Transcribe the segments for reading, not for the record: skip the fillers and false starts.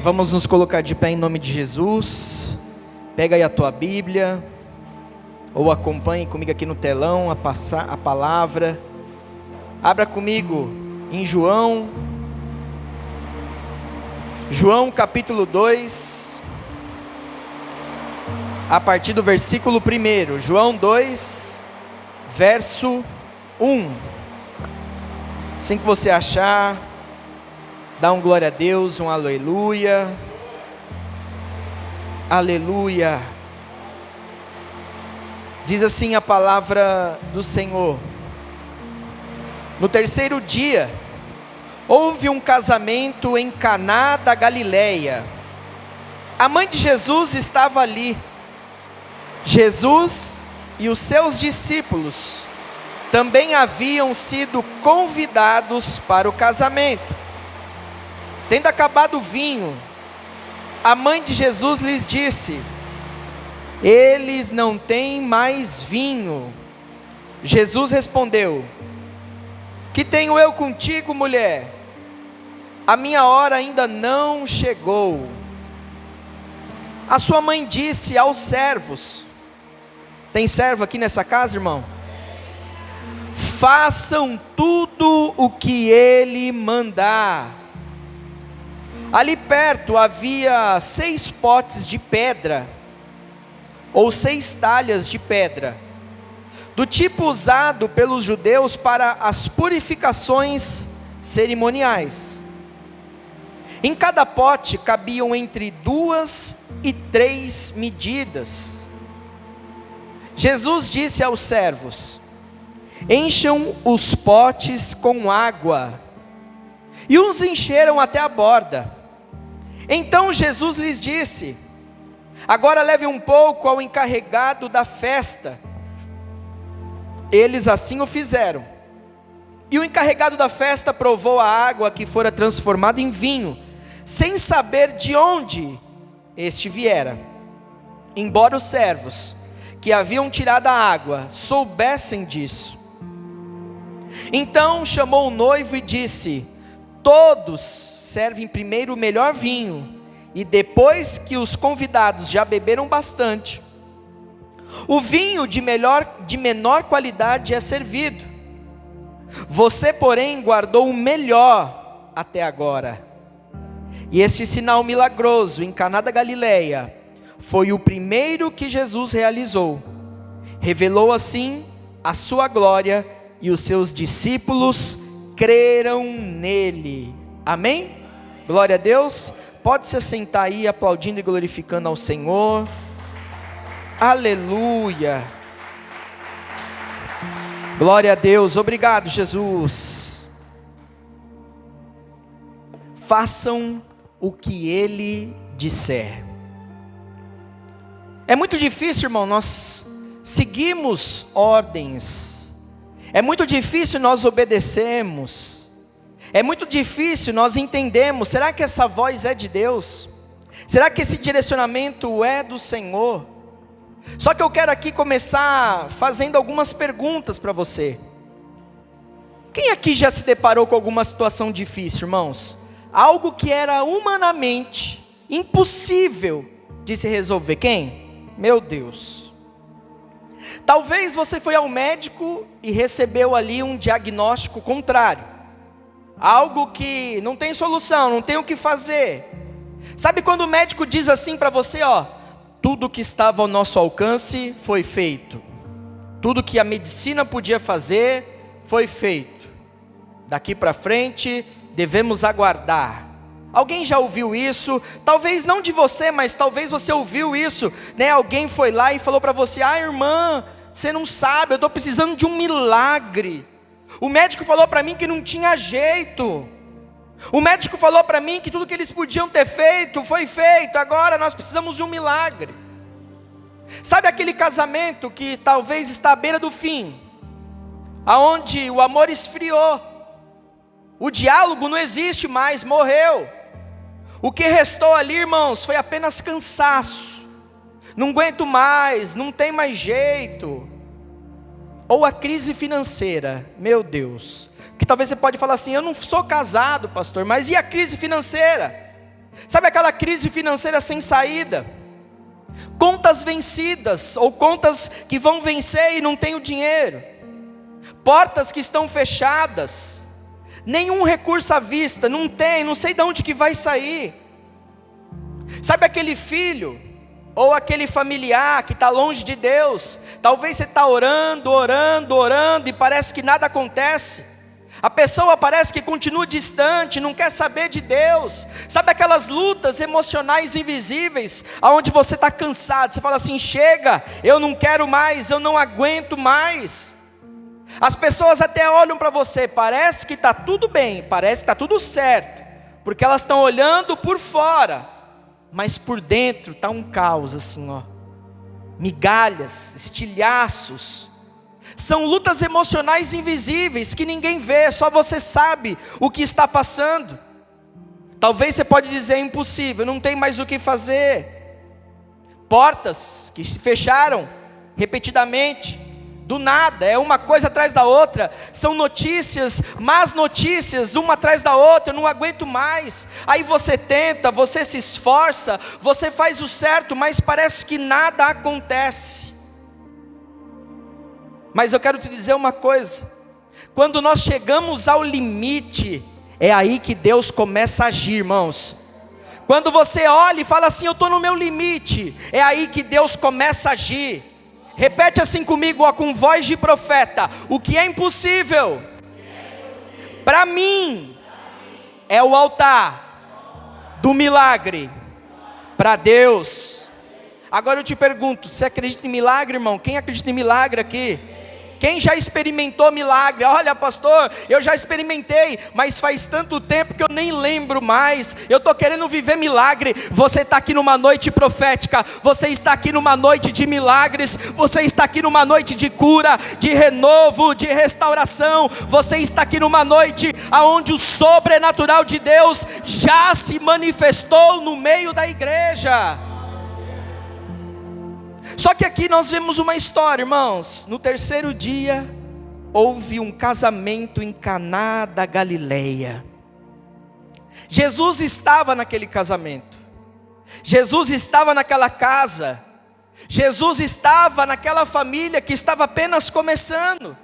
Vamos nos colocar de pé em nome de Jesus. Pega aí a tua Bíblia, ou acompanhe comigo aqui no telão a palavra. Abra comigo em João capítulo 2, a partir do versículo 1. João 2, verso 1. Assim que você achar, dá um glória a Deus, um aleluia. Aleluia. Diz assim a palavra do Senhor: no terceiro dia, houve um casamento em Caná da Galileia. A mãe de Jesus estava ali. Jesus e os seus discípulos também haviam sido convidados para o casamento. Tendo acabado o vinho, a mãe de Jesus lhes disse: eles não têm mais vinho. Jesus respondeu: que tenho eu contigo, mulher? A minha hora ainda não chegou. A sua mãe disse aos servos: tem servo aqui nessa casa, irmão? Façam tudo o que ele mandar. Ali perto havia 6 potes de pedra, ou 6 talhas de pedra, do tipo usado pelos judeus para as purificações cerimoniais. Em cada pote cabiam entre 2 e 3 medidas. Jesus disse aos servos: encham os potes com água. E os encheram até a borda. Então Jesus lhes disse: agora leve um pouco ao encarregado da festa. Eles assim o fizeram. E o encarregado da festa provou a água que fora transformada em vinho, sem saber de onde este viera. Embora os servos que haviam tirado a água soubessem disso. Então chamou o noivo e disse: todos servem primeiro o melhor vinho, e depois que os convidados já beberam bastante, o vinho de menor qualidade é servido. Você, porém, guardou o melhor até agora. E este sinal milagroso em Caná da Galileia foi o primeiro que Jesus realizou. Revelou assim a sua glória, e os seus discípulos creram nele. Amém? Glória a Deus. Pode se assentar aí, aplaudindo e glorificando ao Senhor. Aleluia. Glória a Deus. Obrigado, Jesus. Façam o que ele disser. É muito difícil, irmão, nós seguimos ordens. É muito difícil nós obedecermos. É muito difícil nós entendermos: será que essa voz é de Deus? Será que esse direcionamento é do Senhor? Só que eu quero aqui começar fazendo algumas perguntas para você. Quem aqui já se deparou com alguma situação difícil, irmãos? Algo que era humanamente impossível de se resolver. Quem? Meu Deus. Talvez você foi ao médico e recebeu ali um diagnóstico contrário. Algo que não tem solução, não tem o que fazer. Sabe quando o médico diz assim para você, ó: tudo que estava ao nosso alcance foi feito. Tudo que a medicina podia fazer foi feito. Daqui para frente devemos aguardar. Alguém já ouviu isso? Talvez não de você, mas talvez você ouviu isso, né? Alguém foi lá e falou para você: ah, irmã, você não sabe, eu estou precisando de um milagre. O médico falou para mim que não tinha jeito. O médico falou para mim que tudo que eles podiam ter feito foi feito. Agora nós precisamos de um milagre. Sabe aquele casamento que talvez está à beira do fim, aonde o amor esfriou, o diálogo não existe mais, morreu. O que restou ali, irmãos, foi apenas cansaço. Não aguento mais, não tem mais jeito. Ou a crise financeira, meu Deus. Que talvez você pode falar assim: eu não sou casado, pastor, mas e a crise financeira? Sabe aquela crise financeira sem saída? Contas vencidas, ou contas que vão vencer e não tem o dinheiro. Portas que estão fechadas. Nenhum recurso à vista, não tem, não sei de onde que vai sair. Sabe aquele filho, ou aquele familiar que está longe de Deus? Talvez você está orando e parece que nada acontece. A pessoa parece que continua distante, não quer saber de Deus. Sabe aquelas lutas emocionais invisíveis, aonde você está cansado, você fala assim: chega, eu não quero mais, eu não aguento mais. As pessoas até olham para você, parece que está tudo bem, parece que está tudo certo, porque elas estão olhando por fora, mas por dentro está um caos assim, ó. Migalhas, estilhaços. São lutas emocionais invisíveis que ninguém vê, só você sabe o que está passando. Talvez você pode dizer: é impossível, não tem mais o que fazer. Portas que se fecharam repetidamente, do nada, é uma coisa atrás da outra. São notícias, más notícias, uma atrás da outra, eu não aguento mais. Aí você tenta, você se esforça, você faz o certo, mas parece que nada acontece. Mas eu quero te dizer uma coisa: quando nós chegamos ao limite, é aí que Deus começa a agir, irmãos. Quando você olha e fala assim: eu estou no meu limite, é aí que Deus começa a agir. Repete assim comigo, ó, com voz de profeta: o que é impossível para mim é o altar do milagre para Deus. Agora eu te pergunto: você acredita em milagre, irmão? Quem acredita em milagre aqui? Quem já experimentou milagre? Olha, pastor, eu já experimentei, mas faz tanto tempo que eu nem lembro mais. Eu estou querendo viver milagre. Você está aqui numa noite profética, você está aqui numa noite de milagres, você está aqui numa noite de cura, de renovo, de restauração. Você está aqui numa noite onde o sobrenatural de Deus já se manifestou no meio da igreja. Só que aqui nós vemos uma história, irmãos. No terceiro dia, houve um casamento em Caná da Galileia. Jesus estava naquele casamento. Jesus estava naquela casa. Jesus estava naquela família que estava apenas começando.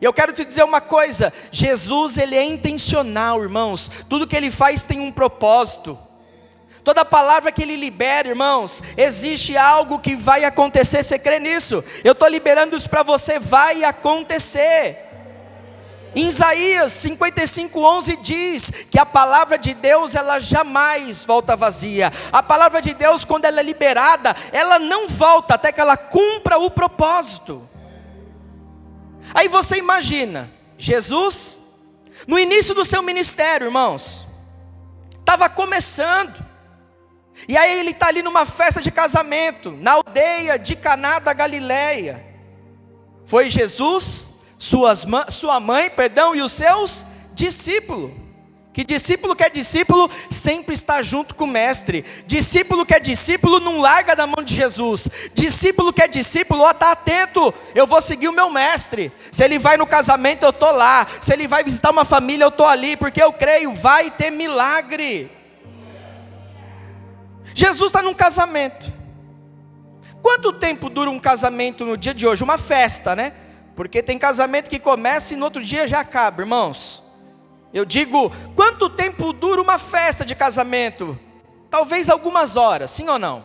E eu quero te dizer uma coisa: Jesus, ele é intencional, irmãos. Tudo que ele faz tem um propósito. Toda palavra que ele libera, irmãos, existe algo que vai acontecer. Você crê nisso? Eu estou liberando isso para você, vai acontecer. Em Isaías 55:11 diz que a palavra de Deus, ela jamais volta vazia. A palavra de Deus, quando ela é liberada, ela não volta até que ela cumpra o propósito. Aí você imagina, Jesus, no início do seu ministério, irmãos, estava começando. E aí ele está ali numa festa de casamento, na aldeia de Caná da Galileia. Foi Jesus, sua mãe, e os seus discípulos. Que discípulo que é discípulo sempre está junto com o mestre. Discípulo que é discípulo não larga da mão de Jesus. Discípulo que é discípulo, ó, está atento, eu vou seguir o meu mestre. Se ele vai no casamento, eu estou lá. Se ele vai visitar uma família, eu estou ali, porque eu creio, vai ter milagre. Jesus está num casamento. Quanto tempo dura um casamento no dia de hoje? Uma festa, né? Porque tem casamento que começa e no outro dia já acaba, irmãos. Eu digo, quanto tempo dura uma festa de casamento? Talvez algumas horas, sim ou não?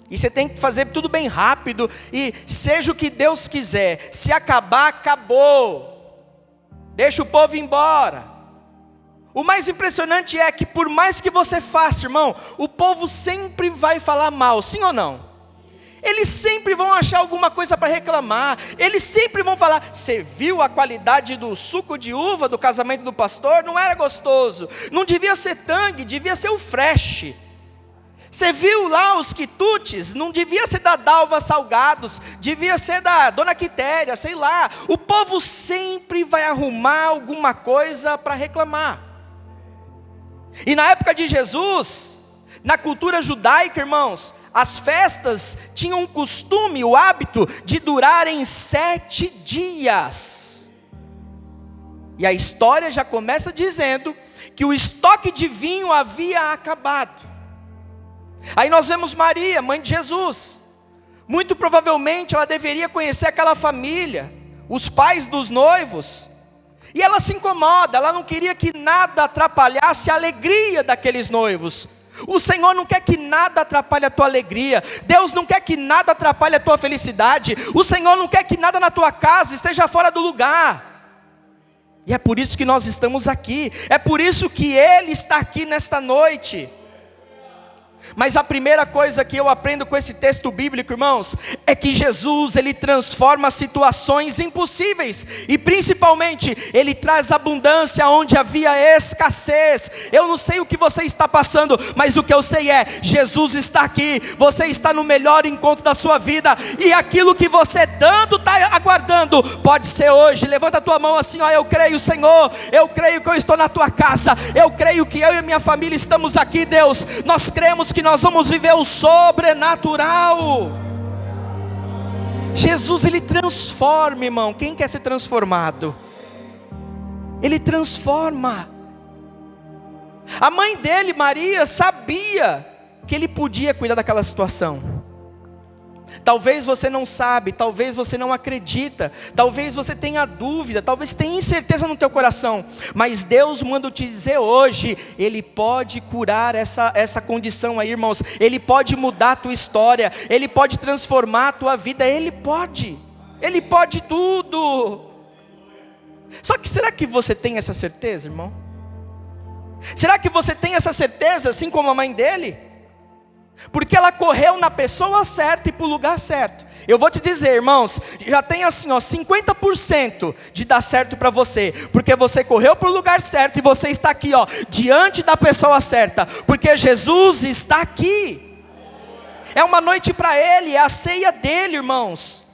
E você tem que fazer tudo bem rápido, e seja o que Deus quiser. Se acabar, acabou. Deixa o povo ir embora. O mais impressionante é que por mais que você faça, irmão, o povo sempre vai falar mal, sim ou não? Eles sempre vão achar alguma coisa para reclamar. Eles sempre vão falar: você viu a qualidade do suco de uva do casamento do pastor? Não era gostoso, não devia ser tangue, devia ser o fresh. Você viu lá os quitutes? Não devia ser da Dalva Salgados, devia ser da Dona Quitéria, sei lá. O povo sempre vai arrumar alguma coisa para reclamar. E na época de Jesus, na cultura judaica, irmãos, as festas tinham um costume, o hábito de durarem 7 dias. E a história já começa dizendo que o estoque de vinho havia acabado. Aí nós vemos Maria, mãe de Jesus. Muito provavelmente ela deveria conhecer aquela família, os pais dos noivos. E ela se incomoda, ela não queria que nada atrapalhasse a alegria daqueles noivos. O Senhor não quer que nada atrapalhe a tua alegria. Deus não quer que nada atrapalhe a tua felicidade. O Senhor não quer que nada na tua casa esteja fora do lugar. E é por isso que nós estamos aqui. É por isso que Ele está aqui nesta noite. Mas a primeira coisa que eu aprendo com esse texto bíblico, irmãos, é que Jesus, Ele transforma situações impossíveis, e principalmente, Ele traz abundância onde havia escassez. Eu não sei o que você está passando, mas o que eu sei é, Jesus está aqui, você está no melhor encontro da sua vida, e aquilo que você tanto está aguardando, pode ser hoje. Levanta a tua mão assim, ó, eu creio, Senhor, eu creio que eu estou na tua casa, eu creio que eu e a minha família estamos aqui, Deus, nós cremos que nós vamos viver o sobrenatural. Jesus, Ele transforma, irmão. Quem quer ser transformado? Ele transforma. A mãe dele, Maria, sabia que ele podia cuidar daquela situação. Talvez você não sabe, talvez você não acredita, talvez você tenha dúvida, talvez tenha incerteza no teu coração, mas Deus manda te dizer hoje, Ele pode curar essa condição aí, irmãos. Ele pode mudar a tua história, Ele pode transformar a tua vida, Ele pode tudo. Só que será que você tem essa certeza, irmão? Será que você tem essa certeza, assim como a mãe dele? Porque ela correu na pessoa certa e para o lugar certo. Eu vou te dizer, irmãos, já tem assim, ó, 50% de dar certo para você, porque você correu para o lugar certo e você está aqui, ó, diante da pessoa certa, porque Jesus está aqui. É uma noite para Ele, é a ceia dele, irmãos.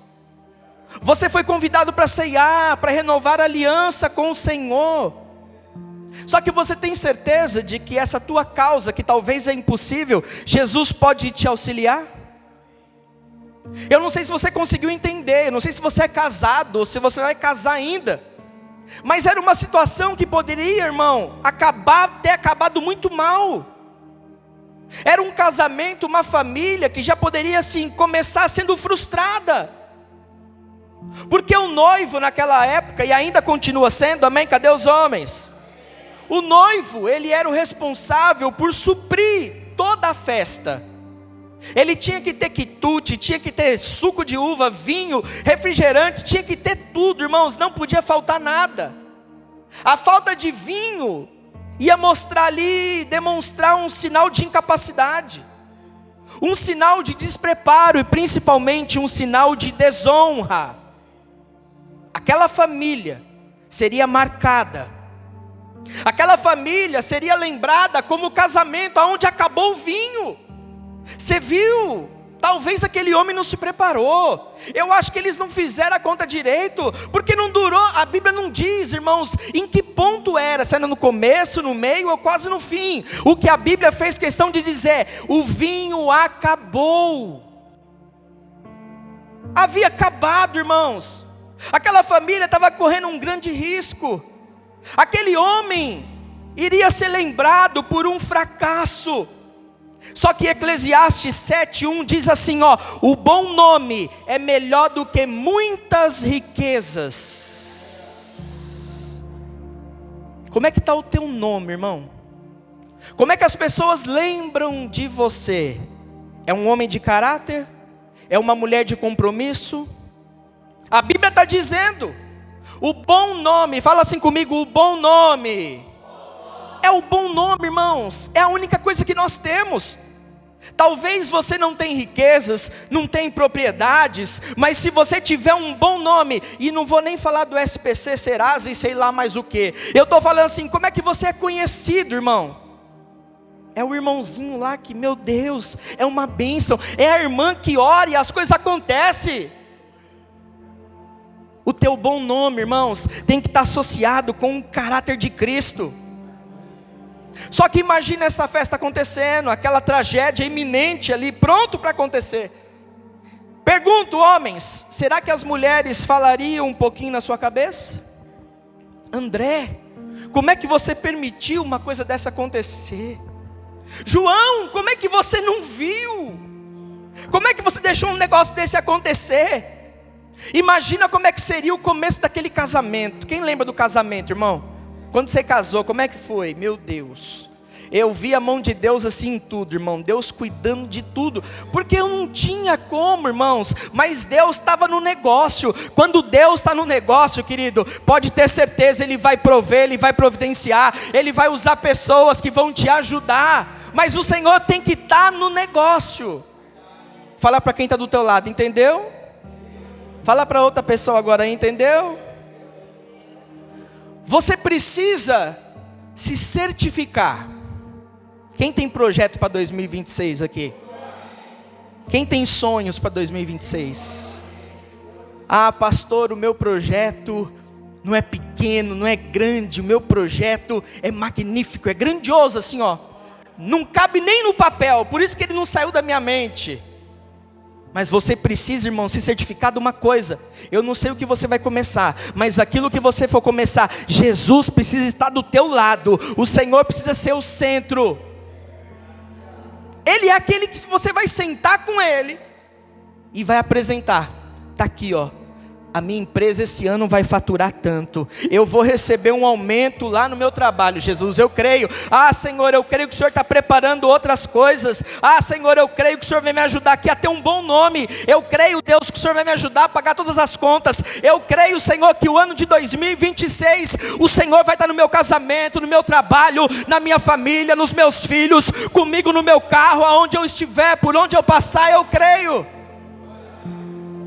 Você foi convidado para ceiar, para renovar a aliança com o Senhor. Só que você tem certeza de que essa tua causa, que talvez é impossível, Jesus pode te auxiliar? Eu não sei se você conseguiu entender, eu não sei se você é casado, ou se você vai casar ainda, mas era uma situação que poderia, irmão, ter acabado muito mal. Era um casamento, uma família que já poderia assim, começar sendo frustrada, porque o noivo naquela época, e ainda continua sendo, amém? Cadê os homens? O noivo, ele era o responsável por suprir toda a festa. Ele tinha que ter quitute, tinha que ter suco de uva, vinho, refrigerante, tinha que ter tudo, irmãos, não podia faltar nada. A falta de vinho ia mostrar ali, demonstrar um sinal de incapacidade, um sinal de despreparo e principalmente um sinal de desonra. Aquela família seria marcada. Aquela família seria lembrada como o casamento onde acabou o vinho. Você viu? Talvez aquele homem não se preparou. Eu acho que eles não fizeram a conta direito, porque não durou. A Bíblia não diz, irmãos, em que ponto era, se era no começo, no meio ou quase no fim. O que a Bíblia fez questão de dizer, o vinho acabou. Havia acabado, irmãos. Aquela família estava correndo um grande risco. Aquele homem iria ser lembrado por um fracasso. Só que Eclesiastes 7:1 diz assim, ó, o bom nome é melhor do que muitas riquezas. Como é que está o teu nome, irmão? Como é que as pessoas lembram de você? É um homem de caráter? É uma mulher de compromisso? A Bíblia está dizendo, o bom nome, fala assim comigo, o bom nome. É o bom nome, irmãos, é a única coisa que nós temos. Talvez você não tenha riquezas, não tenha propriedades, mas se você tiver um bom nome, e não vou nem falar do SPC, Serasa e sei lá mais o que, eu estou falando assim, como é que você é conhecido, irmão? É o irmãozinho lá que, meu Deus, é uma bênção, é a irmã que ora e as coisas acontecem. O teu bom nome, irmãos, tem que estar associado com o caráter de Cristo. Só que imagina essa festa acontecendo, aquela tragédia iminente ali, pronto para acontecer. Pergunto, homens, será que as mulheres falariam um pouquinho na sua cabeça? André, como é que você permitiu uma coisa dessa acontecer? João, como é que você não viu? Como é que você deixou um negócio desse acontecer? Imagina como é que seria o começo daquele casamento. Quem lembra do casamento, irmão? Quando você casou, como é que foi? Meu Deus, eu vi a mão de Deus assim em tudo, irmão. Deus cuidando de tudo, porque eu não tinha como, irmãos. Mas Deus estava no negócio. Quando Deus está no negócio, querido, pode ter certeza, Ele vai prover, Ele vai providenciar, Ele vai usar pessoas que vão te ajudar. Mas o Senhor tem que estar no negócio. Fala para quem está do teu lado, entendeu? Fala para outra pessoa agora, entendeu? Você precisa se certificar. Quem tem projeto para 2026 aqui? Quem tem sonhos para 2026? Ah, pastor, o meu projeto não é pequeno, não é grande. O meu projeto é magnífico, é grandioso assim, ó. Não cabe nem no papel, por isso que ele não saiu da minha mente. Mas você precisa, irmão, se certificar de uma coisa. Eu não sei o que você vai começar, mas aquilo que você for começar, Jesus precisa estar do teu lado. O Senhor precisa ser o centro. Ele é aquele que você vai sentar com Ele e vai apresentar. Está aqui, ó. A minha empresa esse ano vai faturar tanto. Eu vou receber um aumento lá no meu trabalho. Jesus, eu creio. Ah, Senhor, eu creio que o Senhor está preparando outras coisas. Ah, Senhor, eu creio que o Senhor vai me ajudar aqui a ter um bom nome. Eu creio, Deus, que o Senhor vai me ajudar a pagar todas as contas. Eu creio, Senhor, que o ano de 2026, o Senhor vai estar no meu casamento, no meu trabalho, na minha família, nos meus filhos, comigo no meu carro, aonde eu estiver, por onde eu passar, eu creio.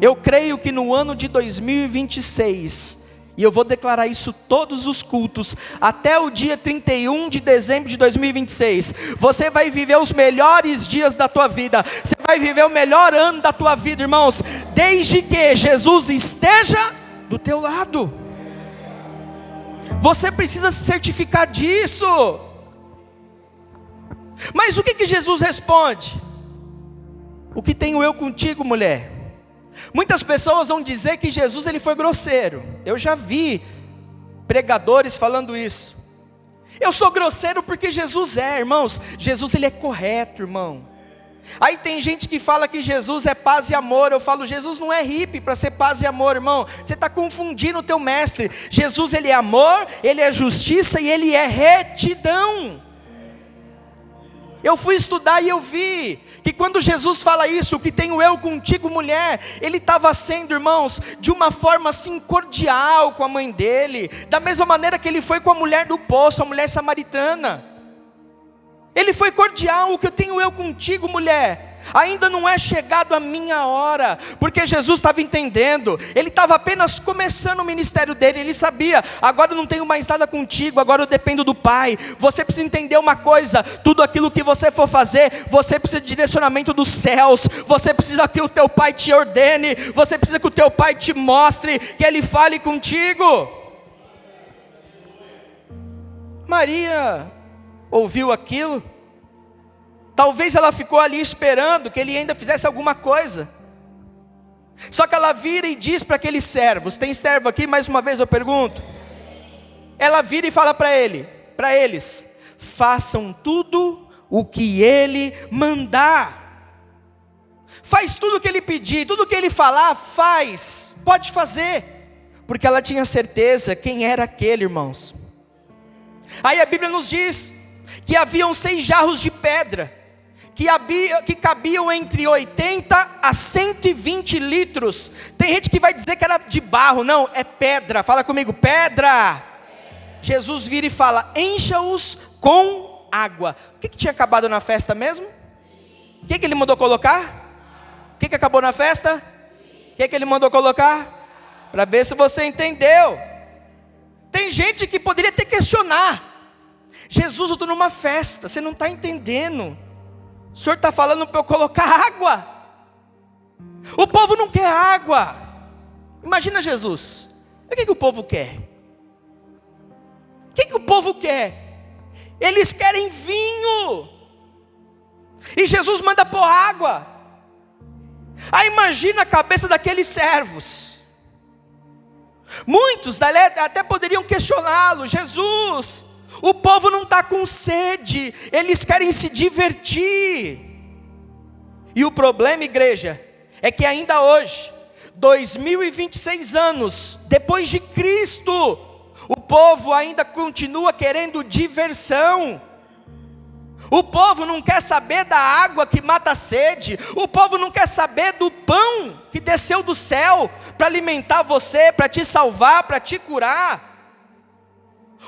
Eu creio que no ano de 2026, e eu vou declarar isso todos os cultos, até o dia 31 de dezembro de 2026, você vai viver os melhores dias da tua vida, você vai viver o melhor ano da tua vida, irmãos, desde que Jesus esteja do teu lado. Você precisa se certificar disso. Mas o que Jesus responde? O que tenho eu contigo, mulher? Muitas pessoas vão dizer que Jesus ele foi grosseiro. Eu já vi pregadores falando isso. Eu sou grosseiro porque Jesus é, irmãos. Jesus ele é correto, irmão. Aí tem gente que fala que Jesus é paz e amor. Eu falo, Jesus não é hippie para ser paz e amor, irmão. Você está confundindo o teu mestre. Jesus ele é amor, ele é justiça e ele é retidão. Eu fui estudar e eu vi que quando Jesus fala isso, o que tenho eu contigo, mulher, ele estava sendo, irmãos, de uma forma assim cordial com a mãe dele, da mesma maneira que ele foi com a mulher do poço, a mulher samaritana. Ele foi cordial. O que eu tenho eu contigo, mulher, ainda não é chegado a minha hora, porque Jesus estava entendendo, ele estava apenas começando o ministério dele, ele sabia, agora eu não tenho mais nada contigo, agora eu dependo do Pai. Você precisa entender uma coisa, tudo aquilo que você for fazer, você precisa de direcionamento dos céus, você precisa que o teu Pai te ordene, você precisa que o teu Pai te mostre, que Ele fale contigo. Maria ouviu aquilo, talvez ela ficou ali esperando que ele ainda fizesse alguma coisa. Só que ela vira e diz para aqueles servos, tem servo aqui? Mais uma vez eu pergunto. Ela vira e fala para eles, façam tudo o que ele mandar. Faz tudo o que ele pedir, tudo o que ele falar, faz, pode fazer. Porque ela tinha certeza quem era aquele, irmãos. Aí a Bíblia nos diz que haviam 6 jarros de pedra, que cabiam entre 80 a 120 litros. Tem gente que vai dizer que era de barro, não, é pedra. Fala comigo, pedra. Jesus vira e fala, encha-os com água. O que tinha acabado na festa mesmo? O que ele mandou colocar? O que acabou na festa? O que ele mandou colocar? Para ver se você entendeu. Tem gente que poderia até questionar, Jesus, eu estou numa festa, você não está entendendo. O Senhor está falando para eu colocar água. O povo não quer água. Imagina Jesus. O que o povo quer? O que o povo quer? Eles querem vinho. E Jesus manda pôr água. Aí imagina a cabeça daqueles servos. Muitos até poderiam questioná-lo: Jesus, o povo não está com sede, eles querem se divertir. E o problema, igreja, é que ainda hoje, 2026 anos depois de Cristo, o povo ainda continua querendo diversão. O povo não quer saber da água que mata a sede. O povo não quer saber do pão que desceu do céu para alimentar você, para te salvar, para te curar.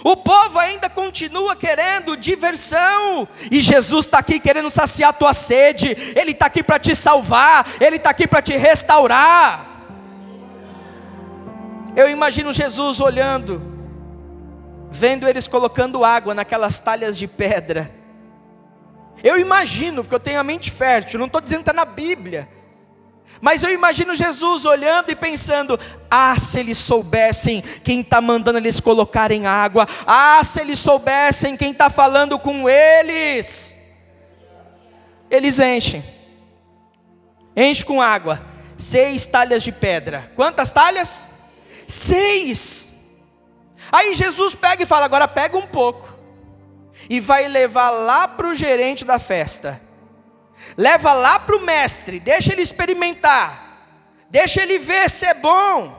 O povo ainda continua querendo diversão. E Jesus está aqui querendo saciar a tua sede. Ele está aqui para te salvar. Ele está aqui para te restaurar. Eu imagino Jesus olhando, vendo eles colocando água naquelas talhas de pedra. Eu imagino, porque eu tenho a mente fértil, não estou dizendo que está na Bíblia, mas eu imagino Jesus olhando e pensando: ah, se eles soubessem quem está mandando eles colocarem água, ah, se eles soubessem quem está falando com eles. Eles enchem com água, 6 talhas de pedra. Quantas talhas? 6. Aí Jesus pega e fala: agora pega um pouco e vai levar lá para o gerente da festa, leva lá para o mestre, deixa ele experimentar, deixa ele ver se é bom,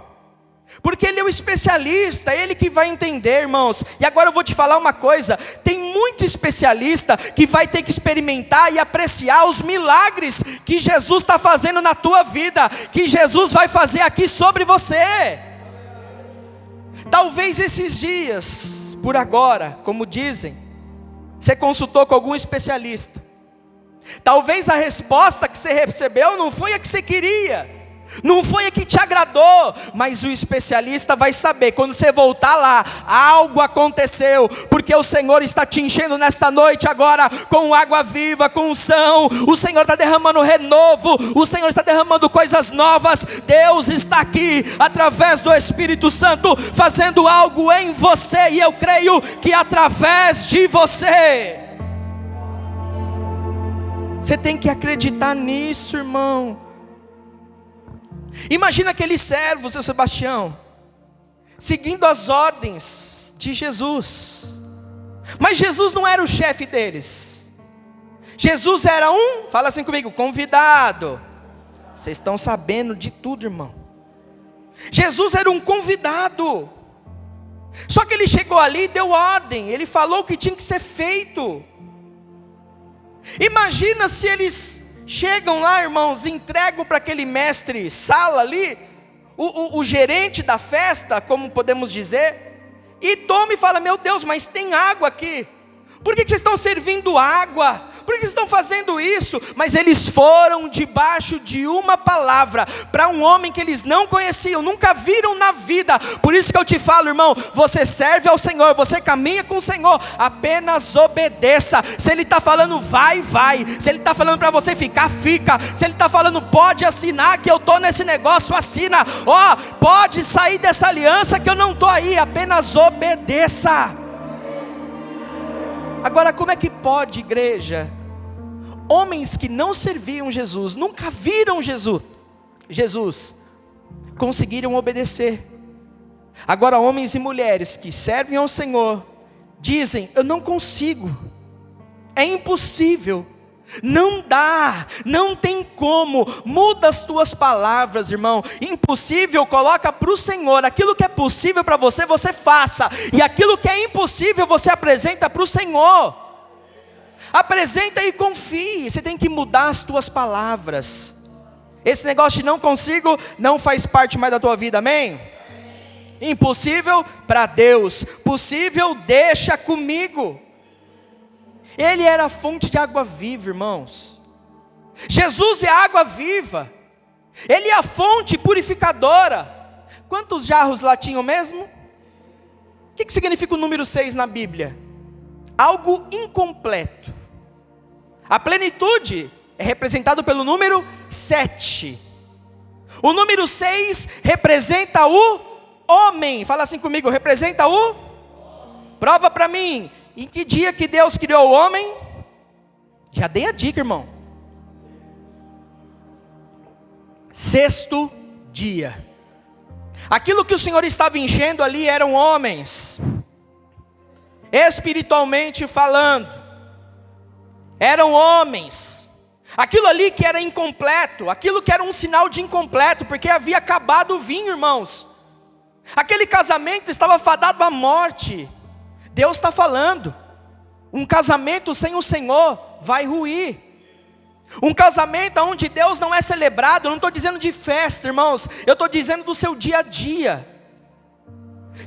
porque ele é o especialista, ele que vai entender, irmãos. E agora eu vou te falar uma coisa: tem muito especialista que vai ter que experimentar e apreciar os milagres que Jesus está fazendo na tua vida, que Jesus vai fazer aqui sobre você. Talvez esses dias, por agora, como dizem, você consultou com algum especialista. Talvez a resposta que você recebeu não foi a que você queria, não foi a que te agradou, mas o especialista vai saber, quando você voltar lá, algo aconteceu, porque o Senhor está te enchendo nesta noite agora, com água viva, com unção. O Senhor está derramando renovo, o Senhor está derramando coisas novas. Deus está aqui, através do Espírito Santo, fazendo algo em você, e eu creio que através de você. Você tem que acreditar nisso, irmão. Imagina aquele servo, seu Sebastião, seguindo as ordens de Jesus. Mas Jesus não era o chefe deles. Jesus era fala assim comigo, convidado. Vocês estão sabendo de tudo, irmão. Jesus era um convidado. Só que ele chegou ali e deu ordem. Ele falou o que tinha que ser feito. Imagina se eles chegam lá, irmãos, entregam para aquele mestre sala ali, o gerente da festa, como podemos dizer, e toma e fala: meu Deus, mas tem água aqui. Por que vocês estão servindo água? Por que vocês estão fazendo isso? Mas eles foram debaixo de uma palavra, para um homem que eles não conheciam, nunca viram na vida. Por isso que eu te falo, irmão, você serve ao Senhor, você caminha com o Senhor, apenas obedeça. Se Ele está falando vai, vai. Se Ele está falando para você ficar, fica. Se Ele está falando pode assinar que eu estou nesse negócio, assina. Pode sair dessa aliança que eu não estou aí, apenas obedeça. Agora, como é que pode, igreja, homens que não serviam Jesus, nunca viram Jesus, conseguiram obedecer? Agora, homens e mulheres que servem ao Senhor, dizem: eu não consigo, é impossível, não dá, não tem como. Muda as tuas palavras, irmão. Impossível, coloca para o Senhor. Aquilo que é possível para você, você faça. E aquilo que é impossível, você apresenta para o Senhor. Apresenta e confie. Você tem que mudar as tuas palavras. Esse negócio de não consigo não faz parte mais da tua vida, amém? Impossível para Deus, possível deixa comigo. Ele era a fonte de água viva, irmãos. Jesus é a água viva. Ele é a fonte purificadora. Quantos jarros lá tinham mesmo? O que significa o número 6 na Bíblia? Algo incompleto. A plenitude é representado pelo número 7. O número 6 representa o homem. Fala assim comigo, representa o? Prova para mim. Em que dia que Deus criou o homem? Já dei a dica, irmão. 6º dia. Aquilo que o Senhor estava enchendo ali eram homens, espiritualmente falando, eram homens. Aquilo ali que era incompleto, aquilo que era um sinal de incompleto, porque havia acabado o vinho, irmãos. Aquele casamento estava fadado à morte. Deus está falando, um casamento sem o Senhor vai ruir. Um casamento onde Deus não é celebrado, eu não estou dizendo de festa, irmãos, eu estou dizendo do seu dia a dia.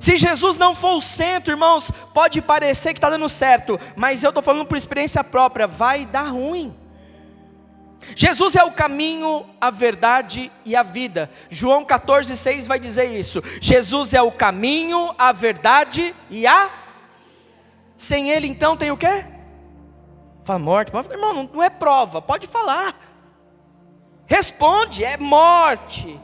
Se Jesus não for o centro, irmãos, pode parecer que está dando certo, mas eu estou falando por experiência própria, vai dar ruim. Jesus é o caminho, a verdade e a vida. João 14,6 vai dizer isso. Jesus é o caminho, a verdade e a... Sem Ele então tem o quê? Fala morte. Irmão, não é prova, pode falar. Responde, é morte.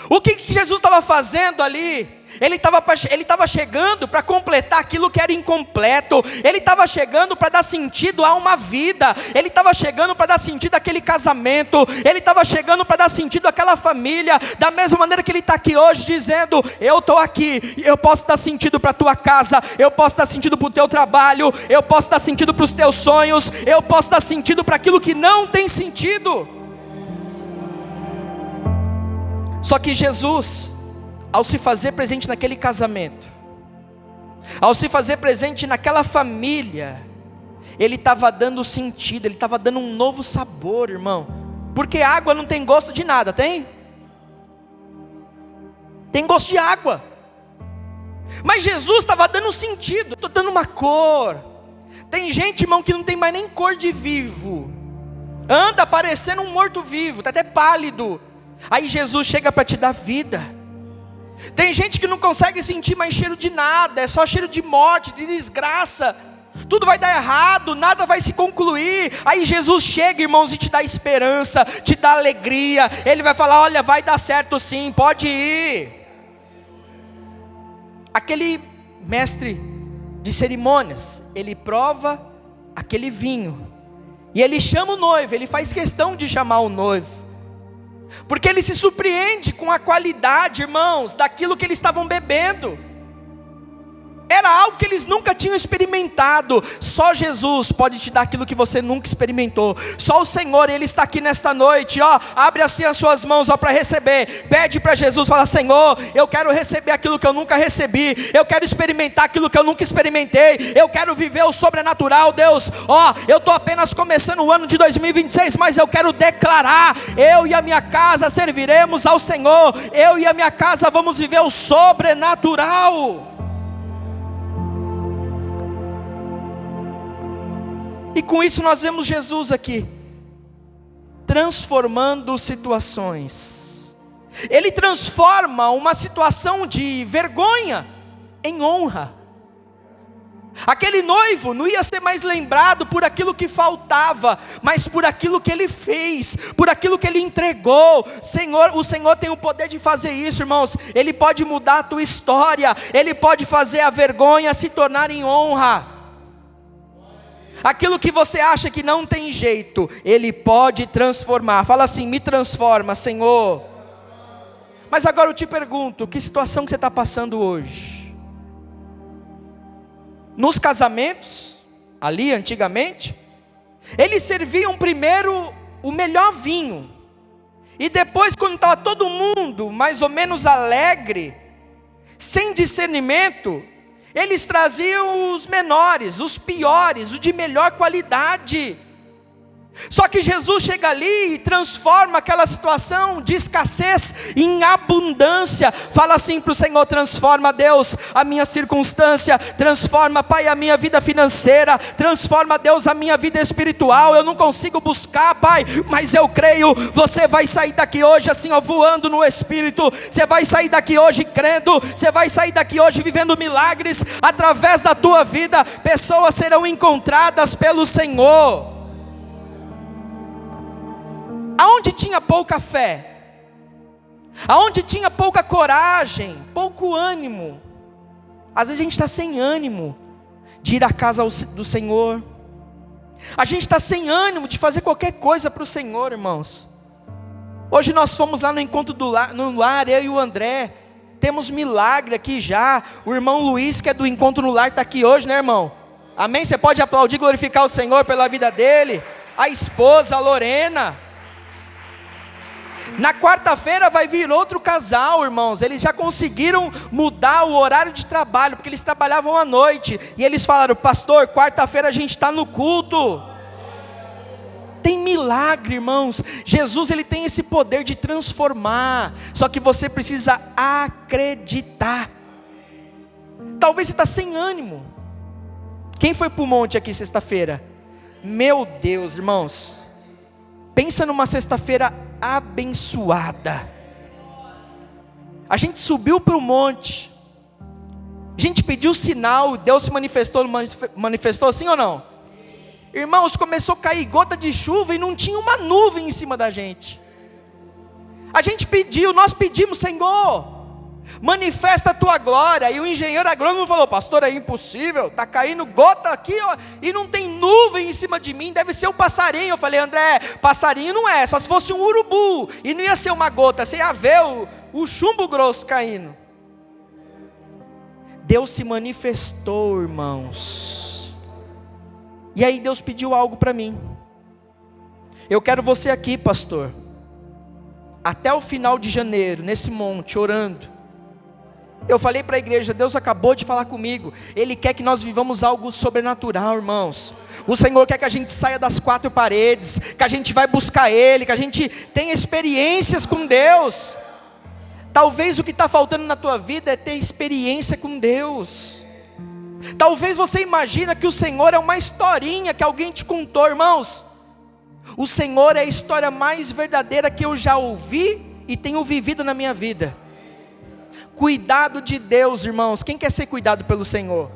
O que Jesus estava fazendo ali? Ele estava chegando para completar aquilo que era incompleto. Ele estava chegando para dar sentido a uma vida. Ele estava chegando para dar sentido àquele casamento. Ele estava chegando para dar sentido àquela família. Da mesma maneira que Ele está aqui hoje dizendo, eu estou aqui, eu posso dar sentido para a tua casa, eu posso dar sentido para o teu trabalho, eu posso dar sentido para os teus sonhos, eu posso dar sentido para aquilo que não tem sentido. Só que Jesus, ao se fazer presente naquele casamento, ao se fazer presente naquela família, Ele estava dando sentido, Ele estava dando um novo sabor, irmão. Porque água não tem gosto de nada, tem? Tem gosto de água. Mas Jesus estava dando sentido, estou dando uma cor. Tem gente, irmão, que não tem mais nem cor de vivo, anda parecendo um morto-vivo, está até pálido. Aí Jesus chega para te dar vida. Tem gente que não consegue sentir mais cheiro de nada, é só cheiro de morte, de desgraça. Tudo vai dar errado, nada vai se concluir. Aí Jesus chega, irmãos, e te dá esperança, te dá alegria. Ele vai falar, olha, vai dar certo sim, pode ir. Aquele mestre de cerimônias, ele prova aquele vinho, e ele chama o noivo, ele faz questão de chamar o noivo, porque ele se surpreende com a qualidade, irmãos, daquilo que eles estavam bebendo. Era algo que eles nunca tinham experimentado. Só Jesus pode te dar aquilo que você nunca experimentou. Só o Senhor, Ele está aqui nesta noite, ó, abre assim as suas mãos, ó, para receber. Pede para Jesus, fala, Senhor, eu quero receber aquilo que eu nunca recebi. Eu quero experimentar aquilo que eu nunca experimentei. Eu quero viver o sobrenatural, Deus. Ó, eu estou apenas começando o ano de 2026, mas eu quero declarar, eu e a minha casa serviremos ao Senhor. Eu e a minha casa vamos viver o sobrenatural. E com isso nós vemos Jesus aqui, transformando situações. Ele transforma uma situação de vergonha em honra. Aquele noivo não ia ser mais lembrado por aquilo que faltava, mas por aquilo que ele fez, por aquilo que ele entregou. O Senhor tem o poder de fazer isso, irmãos. Ele pode mudar a tua história, Ele pode fazer a vergonha se tornar em honra. Aquilo que você acha que não tem jeito, Ele pode transformar. Fala assim, me transforma, Senhor. Mas agora eu te pergunto, que situação que você está passando hoje? Nos casamentos, ali antigamente, eles serviam primeiro o melhor vinho, e depois, quando estava todo mundo mais ou menos alegre, sem discernimento, eles traziam os menores, os piores, o de melhor qualidade. Só que Jesus chega ali e transforma aquela situação de escassez em abundância. Fala assim para o Senhor, transforma, Deus, a minha circunstância. Transforma, Pai, a minha vida financeira. Transforma, Deus, a minha vida espiritual. Eu não consigo buscar, Pai, mas eu creio. Você vai sair daqui hoje assim, ó, voando no Espírito. Você vai sair daqui hoje crendo. Você vai sair daqui hoje vivendo milagres. Através da tua vida, pessoas serão encontradas pelo Senhor. Aonde tinha pouca fé, aonde tinha pouca coragem, pouco ânimo, às vezes a gente está sem ânimo de ir à casa do Senhor, a gente está sem ânimo de fazer qualquer coisa para o Senhor, irmãos. Hoje nós fomos lá no encontro no lar, eu e o André, temos milagre aqui já. O irmão Luiz, que é do encontro no lar, está aqui hoje, né, irmão? Amém? Você pode aplaudir, glorificar o Senhor pela vida dele. A esposa, a Lorena. Na quarta-feira vai vir outro casal, irmãos. Eles já conseguiram mudar o horário de trabalho, porque eles trabalhavam à noite. E eles falaram: pastor, quarta-feira a gente está no culto. Tem milagre, irmãos. Jesus, ele tem esse poder de transformar. Só que você precisa acreditar. Talvez você está sem ânimo. Quem foi para o monte aqui sexta-feira? Meu Deus, irmãos. Pensa numa sexta-feira abençoada. A gente subiu para o monte. A gente pediu sinal. Deus se manifestou sim ou não? Irmãos, começou a cair gota de chuva e não tinha uma nuvem em cima da gente. A gente pediu, nós pedimos: Senhor, manifesta a tua glória. E o engenheiro agrônomo falou: pastor, é impossível, está caindo gota aqui, ó, e não tem nuvem em cima de mim, deve ser um passarinho. Eu falei: André, passarinho não é, só se fosse um urubu, e não ia ser uma gota, você ia ver o chumbo grosso caindo. Deus se manifestou, irmãos. E aí Deus pediu algo para mim. Eu quero você aqui, pastor, até o final de janeiro, nesse monte, orando. Eu falei para a igreja: Deus acabou de falar comigo. Ele quer que nós vivamos algo sobrenatural, irmãos. O Senhor quer que a gente saia das quatro paredes, que a gente vai buscar Ele, que a gente tenha experiências com Deus. Talvez o que está faltando na tua vida é ter experiência com Deus. Talvez você imagina que o Senhor é uma historinha que alguém te contou, irmãos. O Senhor é a história mais verdadeira que eu já ouvi e tenho vivido na minha vida. Cuidado de Deus, irmãos. Quem quer ser cuidado pelo Senhor?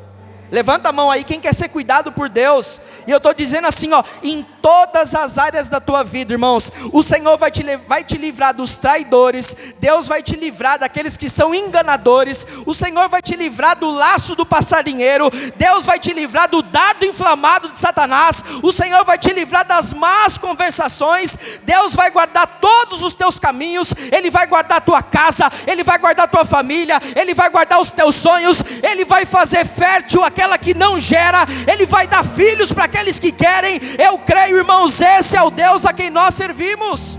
Levanta a mão aí, quem quer ser cuidado por Deus. E eu estou dizendo assim, ó, em todas as áreas da tua vida, irmãos, o Senhor vai te livrar dos traidores. Deus vai te livrar daqueles que são enganadores. O Senhor vai te livrar do laço do passarinheiro. Deus vai te livrar do dardo inflamado de Satanás. O Senhor vai te livrar das más conversações. Deus vai guardar todos os teus caminhos. Ele vai guardar a tua casa, Ele vai guardar a tua família, Ele vai guardar os teus sonhos. Ele vai fazer fértil aquela que não gera. Ele vai dar filhos para aqueles que querem. Eu creio, irmãos, esse é o Deus a quem nós servimos.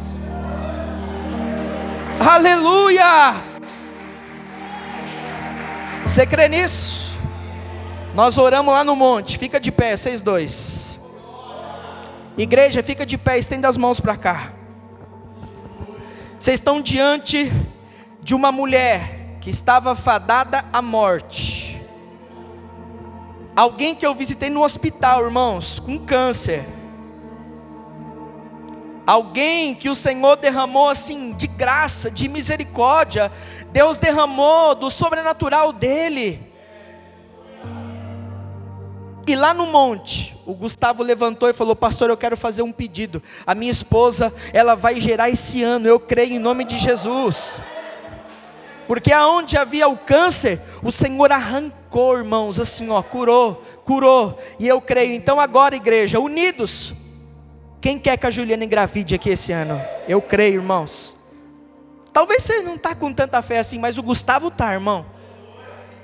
Aleluia. Você crê nisso? Nós oramos lá no monte. Fica de pé, vocês dois. Igreja, fica de pé, estenda as mãos para cá. Vocês estão diante de uma mulher que estava fadada à morte. Alguém que eu visitei no hospital, irmãos, com câncer. Alguém que o Senhor derramou assim, de graça, de misericórdia. Deus derramou do sobrenatural dele. E lá no monte, o Gustavo levantou e falou: pastor, eu quero fazer um pedido. A minha esposa, ela vai gerar esse ano, eu creio em nome de Jesus. Porque aonde havia o câncer, o Senhor arrancou, irmãos, assim ó, curou, e eu creio. Então agora, igreja, unidos, quem quer que a Juliana engravide aqui esse ano? Eu creio, irmãos. Talvez você não está com tanta fé assim, mas o Gustavo está, irmão.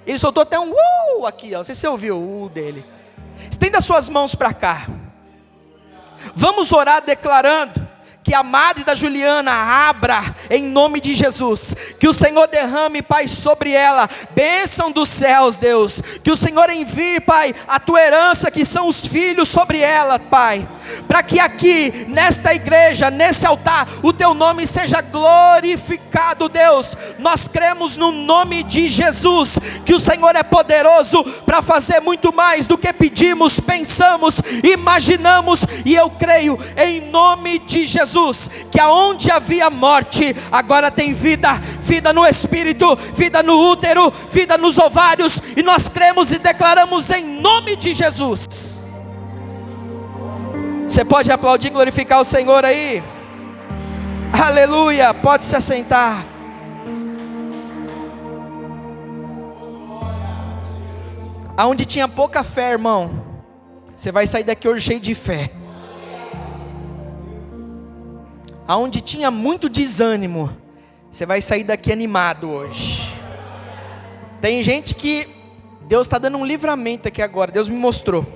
Ele soltou até um aqui, ó. Não sei se você ouviu o dele. Estenda suas mãos para cá. Vamos orar declarando que a madre da Juliana abra em nome de Jesus. Que o Senhor derrame, Pai, sobre ela bênção dos céus, Deus. Que o Senhor envie, Pai, a tua herança, que são os filhos, sobre ela, Pai. Para que aqui, nesta igreja, nesse altar, o teu nome seja glorificado, Deus. Nós cremos no nome de Jesus, que o Senhor é poderoso para fazer muito mais do que pedimos, pensamos, imaginamos. E eu creio em nome de Jesus, que aonde havia morte, agora tem vida, vida no espírito, vida no útero, vida nos ovários. E nós cremos e declaramos em nome de Jesus. Você pode aplaudir e glorificar o Senhor aí? Aleluia, pode se assentar. Aonde tinha pouca fé, irmão, você vai sair daqui hoje cheio de fé. aonde tinha muito desânimo, você vai sair daqui animado hoje. Tem gente que Deus está dando um livramento aqui agora. Deus me mostrou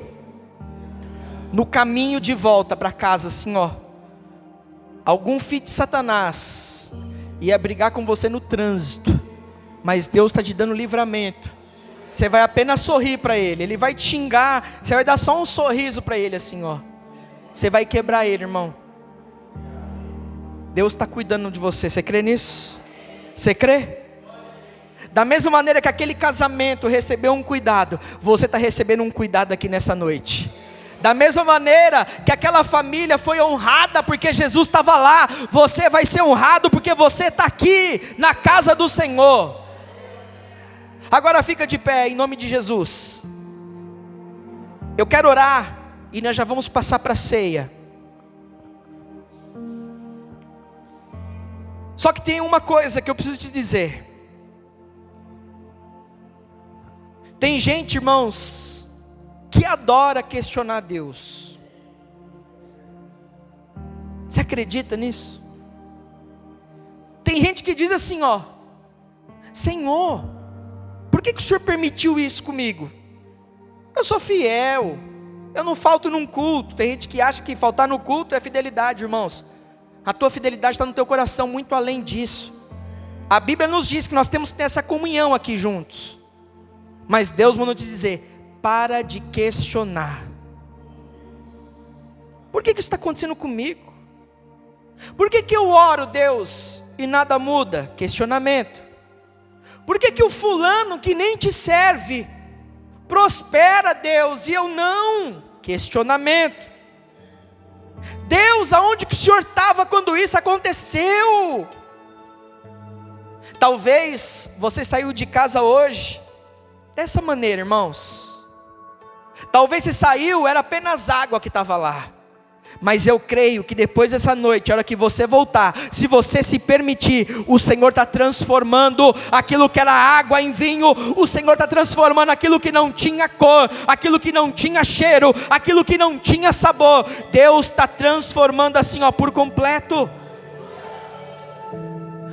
no caminho de volta para casa, assim ó, algum filho de Satanás ia brigar com você no trânsito, mas Deus está te dando livramento. Você vai apenas sorrir para ele, ele vai te xingar, você vai dar só um sorriso para ele assim ó, você vai quebrar ele, irmão. Deus está cuidando de você, você crê nisso? Você crê? Da mesma maneira que aquele casamento recebeu um cuidado, você está recebendo um cuidado aqui nessa noite. Da mesma maneira que aquela família foi honrada porque Jesus estava lá, você vai ser honrado porque você está aqui na casa do Senhor. Agora fica de pé em nome de Jesus. Eu quero orar e nós já vamos passar para a ceia. Só que tem uma coisa que eu preciso te dizer. Tem gente, irmãos, que adora questionar Deus. Você acredita nisso? Tem gente que diz assim ó: Senhor, por que o Senhor permitiu isso comigo? Eu sou fiel, eu não falto num culto. Tem gente que acha que faltar no culto é fidelidade, irmãos. A tua fidelidade está no teu coração, muito além disso. A Bíblia nos diz que nós temos que ter essa comunhão aqui juntos. Mas Deus mandou te dizer: para de questionar. Por que isso está acontecendo comigo? Por que eu oro, Deus, e nada muda? Questionamento. Por que o fulano que nem te serve prospera, Deus, e eu não? Questionamento. Deus, aonde que o Senhor estava quando isso aconteceu? Talvez você saiu de casa hoje dessa maneira, irmãos. Talvez você saiu, era apenas água que estava lá. Mas eu creio que depois dessa noite, a hora que você voltar, se você se permitir, o Senhor está transformando aquilo que era água em vinho. O Senhor está transformando aquilo que não tinha cor, aquilo que não tinha cheiro, aquilo que não tinha sabor. Deus está transformando assim ó, por completo.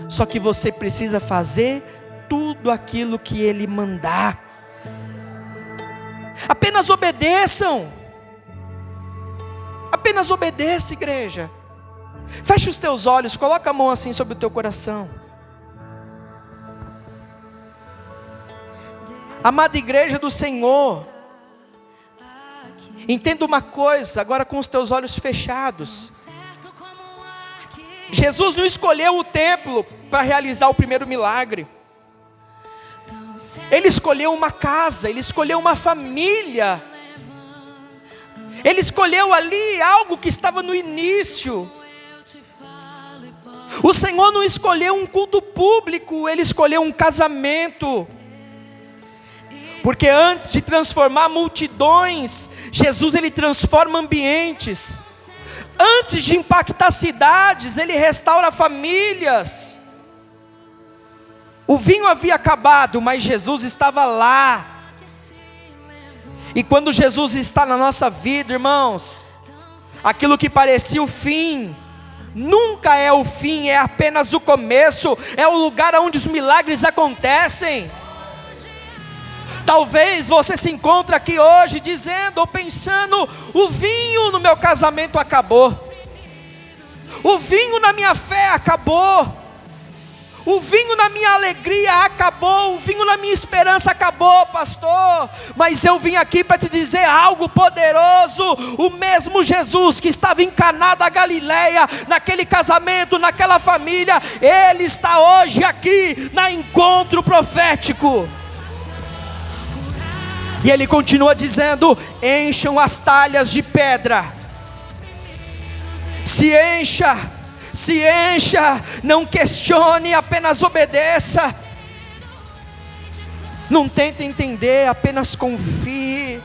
Só que você precisa fazer tudo aquilo que Ele mandar. Apenas obedeçam. Apenas obedeça, igreja. Feche os teus olhos, coloca a mão assim sobre o teu coração. Amada igreja do Senhor, entenda uma coisa, agora com os teus olhos fechados. Jesus não escolheu o templo para realizar o primeiro milagre. Ele escolheu uma casa, Ele escolheu uma família. Ele escolheu ali algo que estava no início. O Senhor não escolheu um culto público, Ele escolheu um casamento. Porque antes de transformar multidões, Jesus Ele transforma ambientes. Antes de impactar cidades, Ele restaura famílias. O vinho havia acabado, mas Jesus estava lá. E quando Jesus está na nossa vida, irmãos, aquilo que parecia o fim, nunca é o fim, é apenas o começo, é o lugar onde os milagres acontecem. Talvez você se encontre aqui hoje dizendo ou pensando: o vinho no meu casamento acabou, o vinho na minha fé acabou, o vinho na minha alegria acabou, o vinho na minha esperança acabou, pastor. Mas eu vim aqui para te dizer algo poderoso. O mesmo Jesus que estava em Caná da Galileia, naquele casamento, naquela família, Ele está hoje aqui na encontro profético. E Ele continua dizendo: encham as talhas de pedra. Se encha. Se encha, não questione, apenas obedeça. Não tente entender, apenas confie.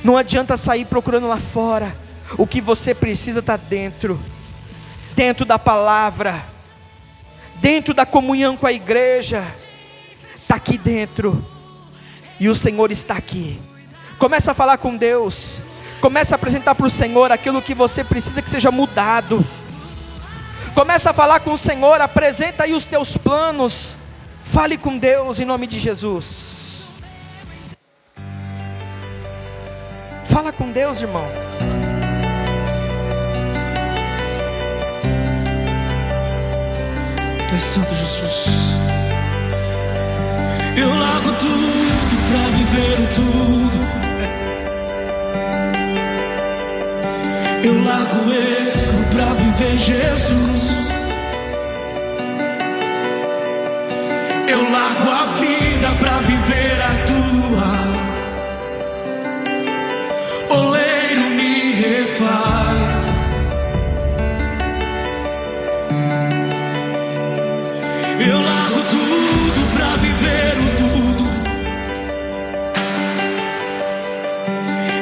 Não adianta sair procurando lá fora. O que você precisa está dentro. Dentro da palavra. Dentro da comunhão com a igreja. Está aqui dentro. E o Senhor está aqui. Começa a falar com Deus. Comece a apresentar para o Senhor aquilo que você precisa que seja mudado. Comece a falar com o Senhor, apresenta aí os teus planos. Fale com Deus em nome de Jesus. Fala com Deus, irmão. Tu és santo, Jesus. Eu largo tudo pra viver o tudo. Eu largo o erro pra viver Jesus. Eu largo a vida pra viver a tua. Oleiro me refaz. Eu largo tudo pra viver o tudo.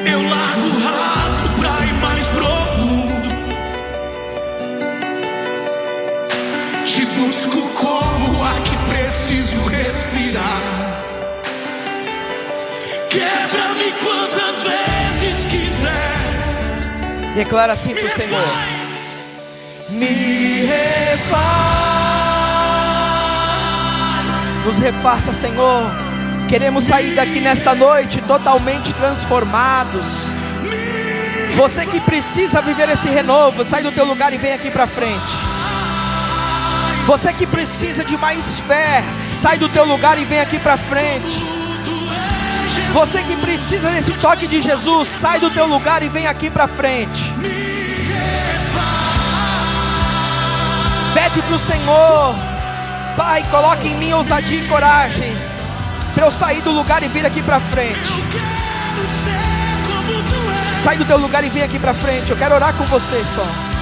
Eu largo o raso pra ir mais profundo. Te busco como ar que preciso respirar. Quebra-me quantas vezes quiser. Declara assim para o Senhor: me refaz. Nos refaça, Senhor. Queremos sair daqui nesta noite totalmente transformados. Você que precisa viver esse renovo, sai do teu lugar e vem aqui para frente. Você que precisa de mais fé, sai do teu lugar e vem aqui para frente. Você que precisa desse toque de Jesus, sai do teu lugar e vem aqui para frente. Pede para o Senhor: Pai, coloque em mim ousadia e coragem, para eu sair do lugar e vir aqui para frente. Sai do teu lugar e vem aqui para frente. Eu quero orar com você só.